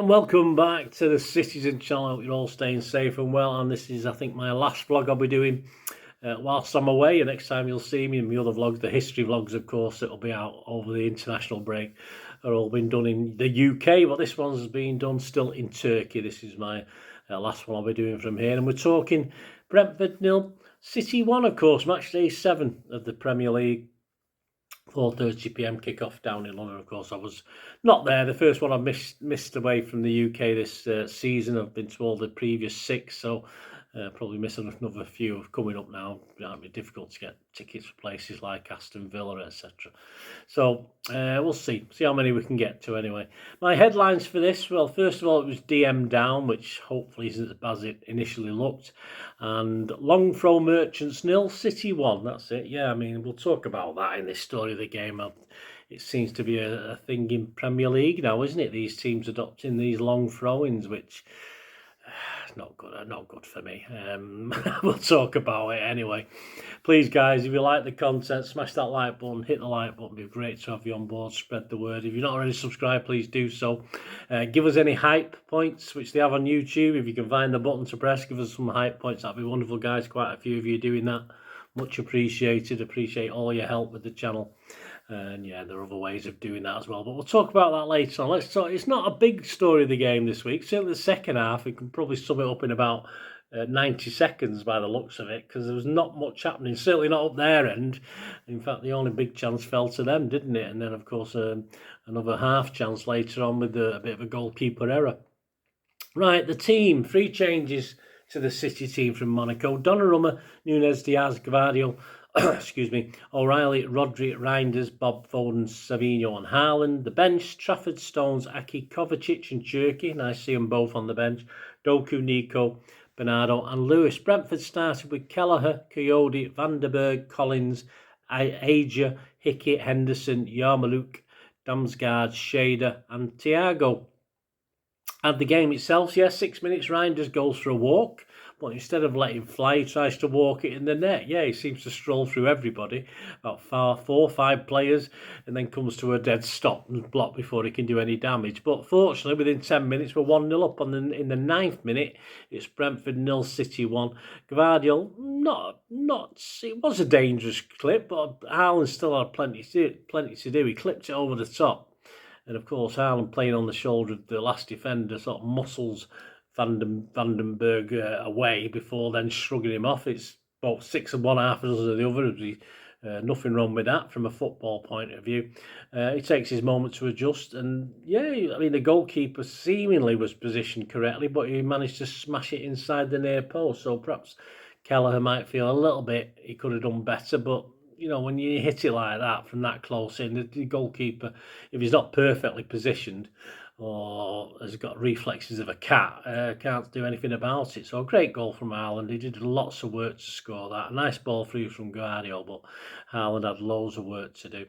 And welcome back to the Citizen channel. I hope you're all staying safe and well. And this is, I think, my last vlog I'll be doing whilst I'm away. And next time you'll see me in my other vlogs, the history vlogs, of course, it'll be out over the international break, are all been done in the UK. But this one's been done still in Turkey. This is my last one I'll be doing from here. And we're talking Brentford 0, City 1, of course, match day 7 of the Premier League. 4:30 p.m. kick-off down in London. Of course, I was not there. The first one I missed away from the UK this season. I've been to all the previous 6, so probably missing another few coming up now. It'll be difficult to get tickets for places like Aston Villa, etc. So we'll see how many we can get to anyway. My headlines for this, well, first of all, it was DM down, which hopefully isn't as bad as it initially looked. And long throw merchants 0, City 1. That's it. Yeah, I mean, we'll talk about that in this story of the game. It seems to be a thing in Premier League now, isn't it? These teams adopting these long throw-ins, which not good for me. We'll talk about it anyway. Please, guys, if you like the content, smash that like button, hit the like button. It'd be great to have you on board. Spread the word. If you're not already subscribed, please do so. Give us any hype points, which they have on YouTube. If you can find the button to press, give us some hype points. That'd be wonderful, guys. Quite a few of you doing that. Much appreciated. Appreciate all your help with the channel. And yeah, there are other ways of doing that as well, but we'll talk about that later on. Let's talk. It's not a big story of the game this week. Certainly the second half, we can probably sum it up in about 90 seconds by the looks of it, because there was not much happening, certainly not up their end. In fact, the only big chance fell to them, didn't it? And then, of course, another half chance later on with a bit of a goalkeeper error. Right, the team, 3 changes to the City team from Monaco. Donnarumma, Núñez, Diaz, Gvardiol, excuse me, O'Reilly, Rodri, Reinders, Bob, Foden, Savinho and Haaland. The bench, Trafford, Stones, Aki, Kovacic and Cherki. Nice to see them both on the bench. Doku, Nico, Bernardo and Lewis. Brentford started with Kelleher, Coyote, Vandenberg, Collins, Aja, Hickey, Henderson, Yarmouk, Damsgaard, Shader and Thiago. And the game itself, 6 minutes, Reinders goes for a walk, but instead of letting fly, he tries to walk it in the net. Yeah, he seems to stroll through everybody, about 4 or 5 players, and then comes to a dead stop and block before he can do any damage. But fortunately, within 10 minutes, we're 1-0 up. In the 9th minute, it's Brentford 0, City 1. Gvardiol, it was a dangerous clip, but Haaland still had plenty to do. He clipped it over the top. And of course, Haaland playing on the shoulder of the last defender sort of muscles Vandenberg away before then shrugging him off. It's about 6 of one, half of the other. Nothing wrong with that from a football point of view. He takes his moment to adjust. And yeah, I mean, the goalkeeper seemingly was positioned correctly, but he managed to smash it inside the near post. So perhaps Kelleher might feel a little bit he could have done better, but you know, when you hit it like that from that close in, the goalkeeper, if he's not perfectly positioned or has got reflexes of a cat, can't do anything about it. So a great goal from Haaland. He did lots of work to score that. A nice ball through from Guardiola, but Haaland had loads of work to do.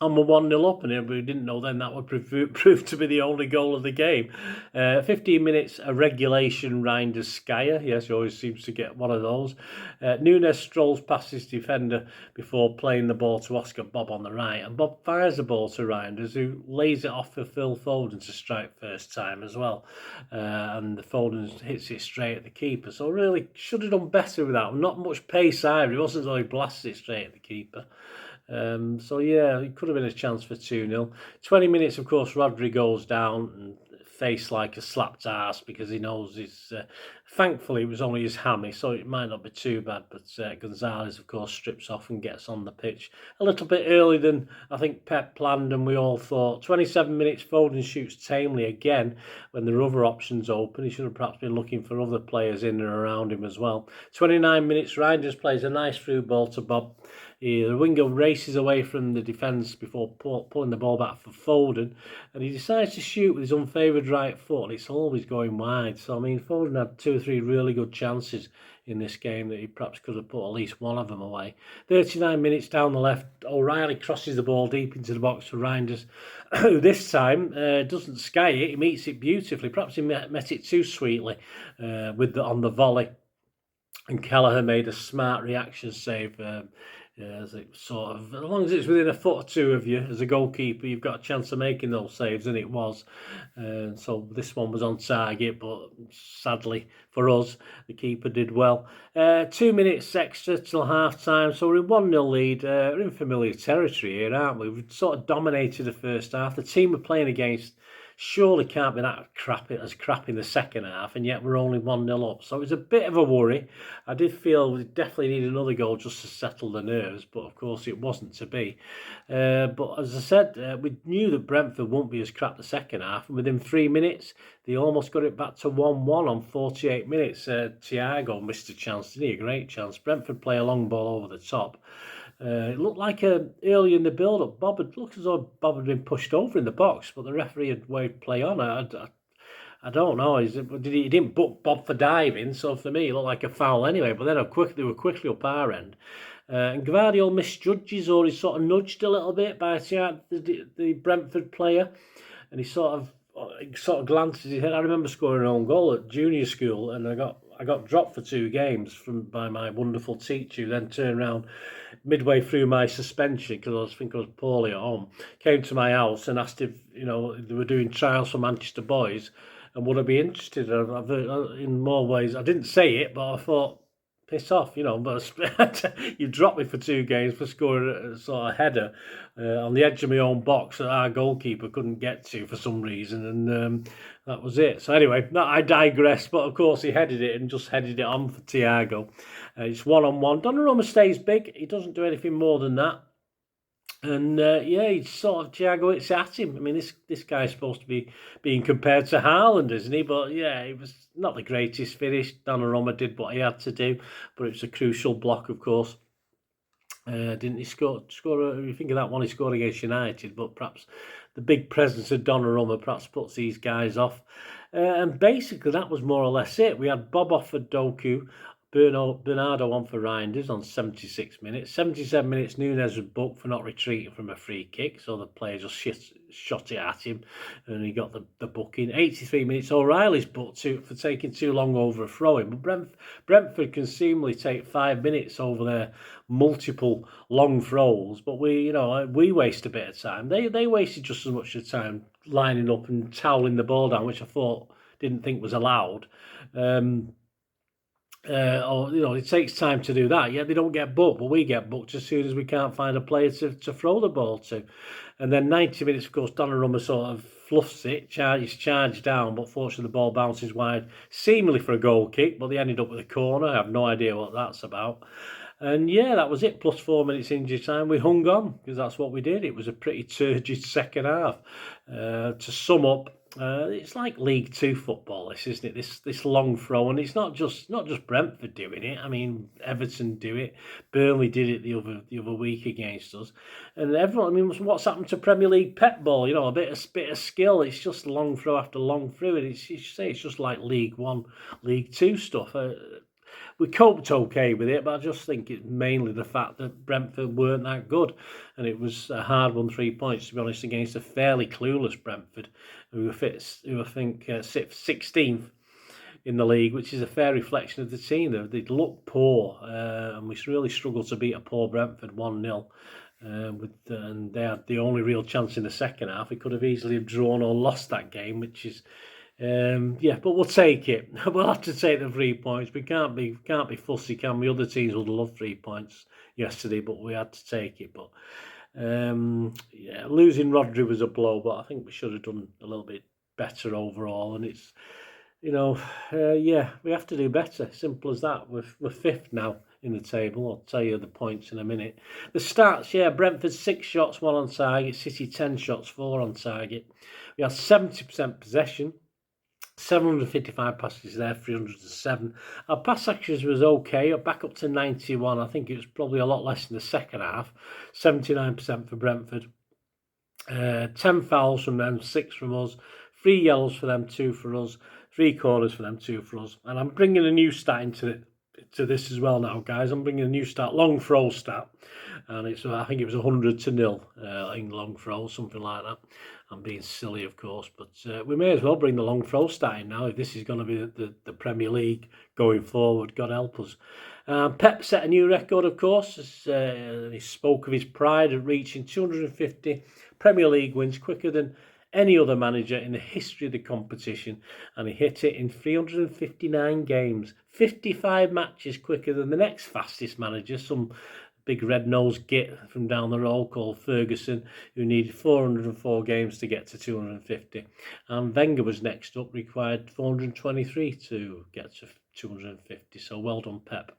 And we're 1-0 up, and we didn't know then that would prove to be the only goal of the game. 15 minutes, a regulation Reinders Skyer. Yes, he always seems to get one of those. Núñez strolls past his defender before playing the ball to Oscar Bob on the right. And Bob fires the ball to Reinders, who lays it off for Phil Foden to strike first time as well. And the Foden hits it straight at the keeper. So really should have done better with that. Not much pace either. It wasn't as though he blasted it straight at the keeper. So yeah, it could have been a chance for 2-0. 20 minutes, of course, Rodri goes down and face like a slapped arse because he knows it's thankfully it was only his hammy, so it might not be too bad. But Gonzalez, of course, strips off and gets on the pitch a little bit earlier than I think Pep planned and we all thought. 27 minutes, Foden shoots tamely again when there are other options open. He should have perhaps been looking for other players in and around him as well. 29 minutes, Reinders plays a nice through ball to Bob. The winger races away from the defence before pulling the ball back for Foden, and he decides to shoot with his unfavoured right foot, and it's always going wide. So, I mean, Foden had 2 or 3 really good chances in this game that he perhaps could have put at least one of them away. 39 minutes down the left, O'Reilly crosses the ball deep into the box for Reinders, who this time doesn't sky it. He meets it beautifully. Perhaps he met it too sweetly on the volley. And Kelleher made a smart reaction save Yeah, as it sort of, as long as it's within a foot or two of you as a goalkeeper, you've got a chance of making those saves, and it was. So this one was on target, but sadly for us, the keeper did well. 2 minutes extra till half time, so we're in 1-0 lead. We're in familiar territory here, aren't we? We've sort of dominated the first half. The team we're playing against surely can't be that crap in the second half, and yet we're only 1-0 up. So it was a bit of a worry. I did feel we definitely need another goal just to settle the nerves, but of course it wasn't to be. But as I said, we knew that Brentford won't be as crap the second half, and within 3 minutes, they almost got it back to 1-1 on 48 minutes. Thiago missed a chance, didn't he? A great chance. Brentford play a long ball over the top. It looked like early in the build-up, looked as though Bob had been pushed over in the box, but the referee had waved play on. I don't know. He didn't book Bob for diving, so for me it looked like a foul anyway. But then they were quickly up our end. And Gvardiol misjudges, or he's sort of nudged a little bit by the Brentford player, and he sort of glances his head. I remember scoring an own goal at junior school, and I got dropped for 2 games by my wonderful teacher, who then turned around midway through my suspension, because I think I was poorly at home, came to my house and asked if they were doing trials for Manchester boys and would I be interested. In more ways, I didn't say it, but I thought, piss off, but you dropped me for 2 games for scoring a sort of header on the edge of my own box that our goalkeeper couldn't get to for some reason, and that was it. So anyway, I digress, but of course he headed it and just headed it on for Thiago. It's 1-on-1. Donnarumma stays big. He doesn't do anything more than that. And he's sort of Thiago. It's at him. I mean, this guy's supposed to be being compared to Haaland, isn't he? But yeah, it was not the greatest finish. Donnarumma did what he had to do, but it's a crucial block, of course. Didn't he score? You think of that one he scored against United, but perhaps the big presence of Donnarumma perhaps puts these guys off. And basically, that was more or less it. We had Bob off for Doku. Bernardo on for Reinders on 76 minutes. 77 minutes, Nunes was booked for not retreating from a free kick, so the player just shot it at him, and he got the booking. 83 minutes, O'Reilly's booked for taking too long over a throw-in. But Brentford can seemingly take 5 minutes over their multiple long throws, but we waste a bit of time. They wasted just as much of time lining up and toweling the ball down, which I didn't think was allowed. It takes time to do that. Yeah, they don't get booked, but we get booked as soon as we can't find a player to throw the ball to. And then 90 minutes, of course, Donnarumma sort of fluffs it, he's charged down, but fortunately the ball bounces wide, seemingly for a goal kick, but they ended up with a corner. I have no idea what that's about. And yeah, that was it, plus 4 minutes injury time. We hung on, because that's what we did. It was a pretty turgid second half. To sum up, it's like League Two football, isn't it? This long throw, and it's not just Brentford doing it. I mean, Everton do it. Burnley did it the other week against us, and everyone. I mean, what's happened to Premier League pet ball? A bit of skill. It's just long throw after long throw, and it's just like League One, League Two stuff. We coped okay with it, but I just think it's mainly the fact that Brentford weren't that good, and it was a hard-won 3 points, to be honest, against a fairly clueless Brentford, who I think sit 16th in the league, which is a fair reflection of the team. They look poor, and we really struggled to beat a poor Brentford 1-0. And they had the only real chance in the second half. We could have easily drawn or lost that game, which is. But we'll take it. We'll have to take the 3 points. We can't be fussy, can we? Other teams would have loved 3 points yesterday, but we had to take it. But losing Rodri was a blow, but I think we should have done a little bit better overall. And it's, we have to do better. Simple as that. We're fifth now in the table. I'll tell you the points in a minute. The stats, Brentford 6 shots, 1 on target. City 10 shots, 4 on target. We had 70% possession. 755 passes there, 307. Our pass accuracy was okay, back up to 91. I think it was probably a lot less in the second half. 79% for Brentford. 10 fouls from them, 6 from us. 3 yellows for them, 2 for us. 3 corners for them, 2 for us. And I'm bringing a new stat into this as well now, guys. I'm bringing a new stat, long throw stat. And I think it was 100-0 in long throws, something like that. I'm being silly, of course, but we may as well bring the long throw starting now if this is going to be the Premier League going forward. God help us. Pep set a new record, of course. He spoke of his pride at reaching 250 Premier League wins quicker than any other manager in the history of the competition, and he hit it in 359 games, 55 matches quicker than the next fastest manager, some big red-nosed git from down the road called Ferguson, who needed 404 games to get to 250. And Wenger was next up, required 423 to get to 250. So well done, Pep.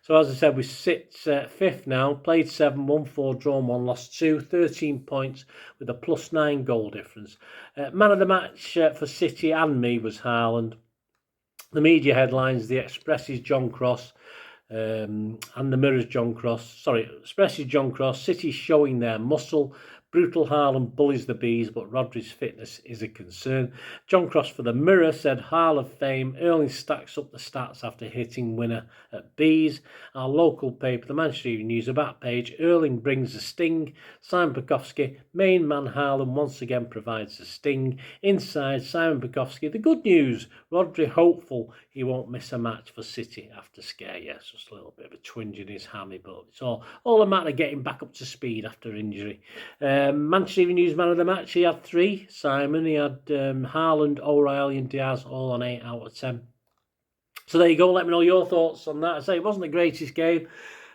So as I said, we sit fifth now, played 7, won 4, drawn 1, lost 2, 13 points with a +9 goal difference. Man of the match for City and me was Haaland. The media headlines, the Express's John Cross, and the Mirror's John Cross. Sorry, Express's John Cross. City showing their muscle. Brutal Haaland bullies the bees, but Rodri's fitness is a concern. John Cross for the Mirror said Haaland fame. Erling stacks up the stats after hitting winner at bees. Our local paper, the Manchester Evening News, a back page. Erling brings a sting. Simon Bukowski, main man Haaland once again provides a sting. Inside, Simon Bukowski, the good news. Rodri hopeful he won't miss a match for City after scare. Yes, just a little bit of a twinge in his hammy, but it's all a matter of getting back up to speed after injury. Manchester Evening News man of the match, he had 3. Simon, he had Haaland, O'Reilly and Diaz all on 8 out of 10. So there you go, let me know your thoughts on that. I say it wasn't the greatest game.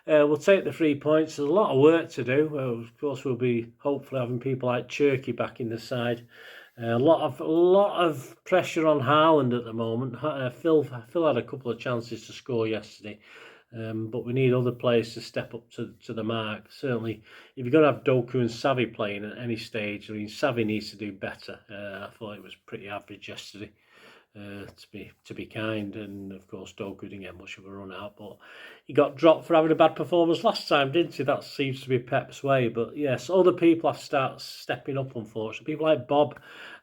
We'll take the 3 points. There's a lot of work to do. Of course, we'll be hopefully having people like Cherky back in the side. A lot of pressure on Haaland at the moment. Phil had a couple of chances to score yesterday. But we need other players to step up to the mark. Certainly, if you're going to have Doku and Savi playing at any stage, I mean, Savi needs to do better. I thought it was pretty average yesterday, to be kind. And of course, Doku didn't get much of a run out, but he got dropped for having a bad performance last time, didn't he? That seems to be Pep's way. But yes, other people have to start stepping up, unfortunately. People like Bob.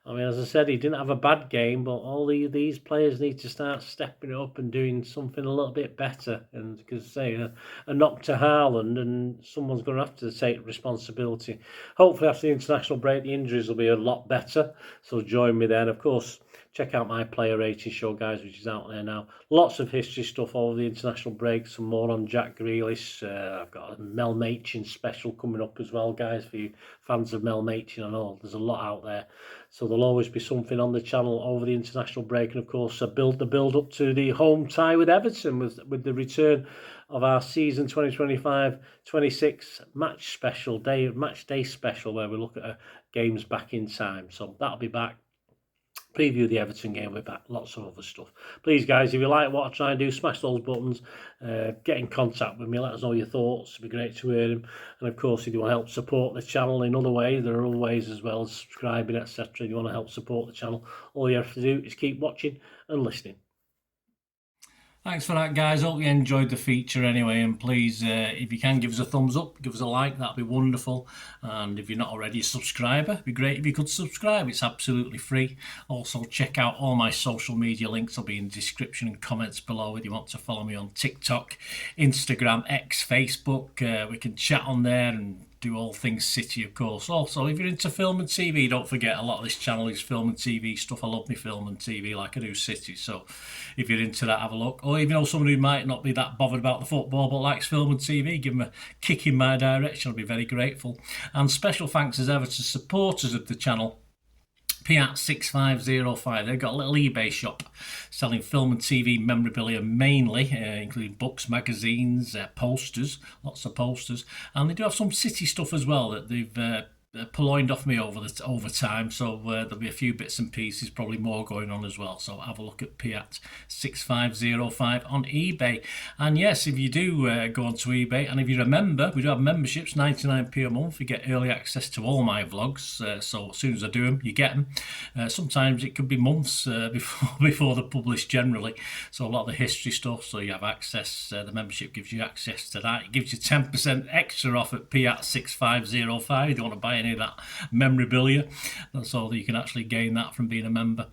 I mean, as I said, he didn't have a bad game, but all these players need to start stepping up and doing something a little bit better. And because say a knock to Haaland, and someone's going to have to take responsibility. Hopefully, after the international break, the injuries will be a lot better. So join me then. Of course, check out my player rating show, guys, which is out there now. Lots of history stuff over the international break. Some more on Jack Grealish. I've got a Mel Machin special coming up as well, guys, for you fans of Mel Machin. I know there's a lot out there. So there'll always be something on the channel over the international break. And of course, the build up to the home tie with Everton with the return of our season 2025-26 match day special, where we look at games back in time. So that'll be back. Preview the Everton game, we're back, lots of other stuff. Please, guys, if you like what I try and do, smash those buttons, get in contact with me, let us know your thoughts. It'd be great to hear them. And of course, if you want to help support the channel in other ways, there are other ways as well, subscribing, etc. If you want to help support the channel, all you have to do is keep watching and listening. Thanks for that, guys. Hope you enjoyed the feature anyway, and please, if you can, give us a thumbs up, give us a like, that'd be wonderful. And if you're not already a subscriber, it'd be great if you could subscribe. It's absolutely free. Also, check out all my social media links. They'll be in the description and comments below if you want to follow me on TikTok, Instagram, X, Facebook. We can chat on there and do all things City, of course. Also, if you're into film and TV, don't forget a lot of this channel is film and TV stuff. I love me film and TV like I do City. So if you're into that, have a look. Or if you know someone who might not be that bothered about the football but likes film and TV, give them a kick in my direction. I'll be very grateful. And special thanks as ever to supporters of the channel. Piat6505, they've got a little eBay shop selling film and TV memorabilia mainly, including books, magazines, posters, lots of posters, and they do have some City stuff as well that they've purloined off me over time, so there'll be a few bits and pieces, probably more going on as well. So have a look at Piat6505 on eBay. And yes, if you do go onto eBay, and if you remember, we do have memberships, 99p a month. You get early access to all my vlogs, so as soon as I do them, you get them. Sometimes it could be months before they're published generally, so a lot of the history stuff, so you have access. The membership gives you access to that. It gives you 10% extra off at Piat6505 if you want to buy any of that memorabilia, so that you can actually gain that from being a member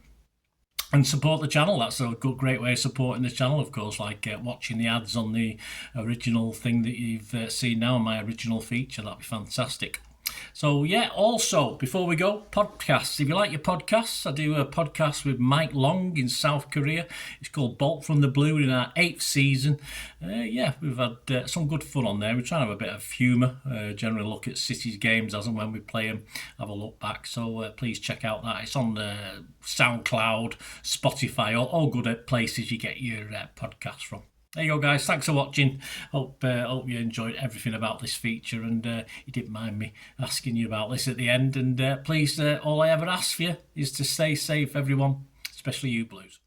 and support the channel. That's a great way of supporting the channel, of course, like watching the ads on the original thing that you've seen now, my original feature. That'd be fantastic. So yeah, also before we go, podcasts. If you like your podcasts, I do a podcast with Mike Long in South Korea. It's called Bolt from the Blue in our 8th season. Yeah, we've had some good fun on there. We try and have a bit of humour. Generally look at City's games as and when we play them, have a look back. So please check out that. It's on Soundcloud, Spotify, all good places you get your podcasts from. There you go, guys. Thanks for watching. Hope you enjoyed everything about this feature, and you didn't mind me asking you about this at the end. And please, all I ever ask for you is to stay safe, everyone, especially you Blues.